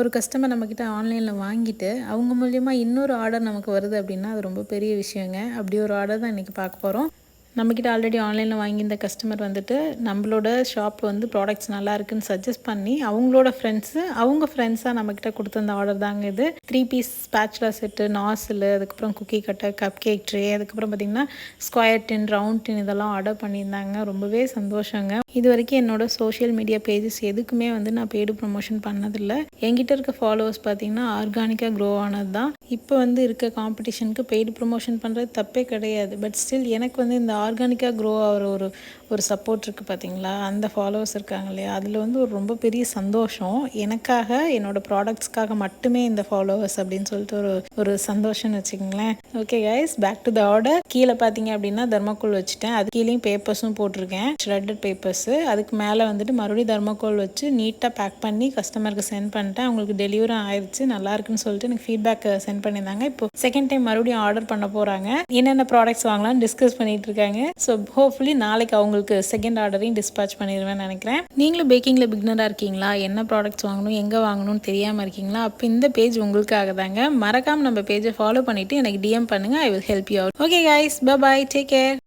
ஒரு கஸ்டமர் நம்மக்கிட்ட ஆன்லைனில் வாங்கிட்டு அவங்க மூலிமா இன்னொரு ஆர்டர் நமக்கு வருது அப்படின்னா அது ரொம்ப பெரிய விஷயங்க. அப்படி ஒரு ஆர்டர் தான் இன்றைக்கி பார்க்க போகிறோம். நம்மக்கிட்ட ஆல்ரெடி ஆன்லைனில் வாங்கியிருந்த கஸ்டமர் வந்துட்டு நம்மளோட ஷாப் வந்து ப்ராடக்ட்ஸ் நல்லா இருக்குன்னு சஜஸ்ட் பண்ணி அவங்களோட அவங்க ஃப்ரெண்ட்ஸாக நம்மக்கிட்ட கொடுத்துருந்த ஆர்டர் தாங்க இது. 3 பீஸ் ஸ்பேச்சுலா செட்டு, நாசில், அதுக்கப்புறம் cookie cutter, cup cake tray, அதுக்கப்புறம் பார்த்திங்கன்னா ஸ்கொயர் டின், ரவுண்ட் டின் இதெல்லாம் ஆர்டர் பண்ணியிருந்தாங்க. ரொம்பவே சந்தோஷங்க. இது வரைக்கும் என்னோட சோஷியல் மீடியா பேஜஸ் எதுக்குமே வந்து நான் பெய்டு ப்ரொமோஷன் பண்ணதில்லை. என்கிட்ட இருக்க ஃபாலோவர்ஸ் பார்த்திங்கன்னா ஆர்கானிக்காக க்ரோ ஆனது தான். இப்போ வந்து இருக்க காம்படிஷனுக்கு பெய்டு ப்ரொமோஷன் பண்ணுறது தப்பே கிடையாது. பட் ஸ்டில் எனக்கு வந்து இந்த ஆர்கானிக்காக க்ரோ ஆகிற ஒரு சப்போர்ட் இருக்குது பார்த்தீங்களா, அந்த ஃபாலோவர்ஸ் இருக்காங்க இல்லையா, அதில் வந்து ஒரு ரொம்ப பெரிய சந்தோஷம். எனக்காக என்னோடய ப்ராடக்ட்ஸ்க்காக மட்டுமே இந்த ஃபாலோவர்ஸ் அப்படின்னு சொல்லிட்டு ஒரு சந்தோஷம்னு வச்சுக்கோங்களேன். Okay guys, back to the order. கீழே பார்த்தீங்க அப்படின்னா தர்மக்கோல் வச்சுட்டேன். அது கீழேயும் பேப்பர்ஸும் போட்டிருக்கேன், ஷ்ரெட்டட் பேப்பர்ஸு. அதுக்கு மேலே வந்துட்டு மறுபடியும் தர்மக்கோல் வச்சு நீட்டாக பேக் பண்ணி கஸ்டமருக்கு சென்ட் பண்ணிட்டேன். அவங்களுக்கு டெலிவரி ஆயிடுச்சு, நல்லா இருக்குன்னு சொல்லிட்டு எனக்கு ஃபீட்பேக் சென்ட் பண்ணியிருந்தாங்க. இப்போ செகண்ட் டைம் மறுபடியும் ஆர்டர் பண்ண போகிறாங்க. என்னென்ன ப்ராடக்ட்ஸ் வாங்கலாம்னு டிஸ்கஸ் பண்ணிட்டு இருக்காங்க. ஸோ ஹோப்ஃபுல்லி நாளைக்கு அவங்களுக்கு செகண்ட் ஆர்டரையும் டிஸ்பேச் பண்ணிடுவேன்னு நினைக்கிறேன். நீங்களும் பேக்கிங்கில் பிகினராக இருக்கீங்களா, என்ன ப்ராடக்ட்ஸ் வாங்கணும், எங்கே வாங்கணும்னு தெரியாமல் இருக்கீங்களா, அப்போ இந்த பேஜ் உங்களுக்காக தாங்க. மறக்காமல் நம்ம பேஜை ஃபாலோ பண்ணிவிட்டு எனக்கு டிஎம் பண்ணுங்கள். I will help you out. Okay guys, bye bye, take care.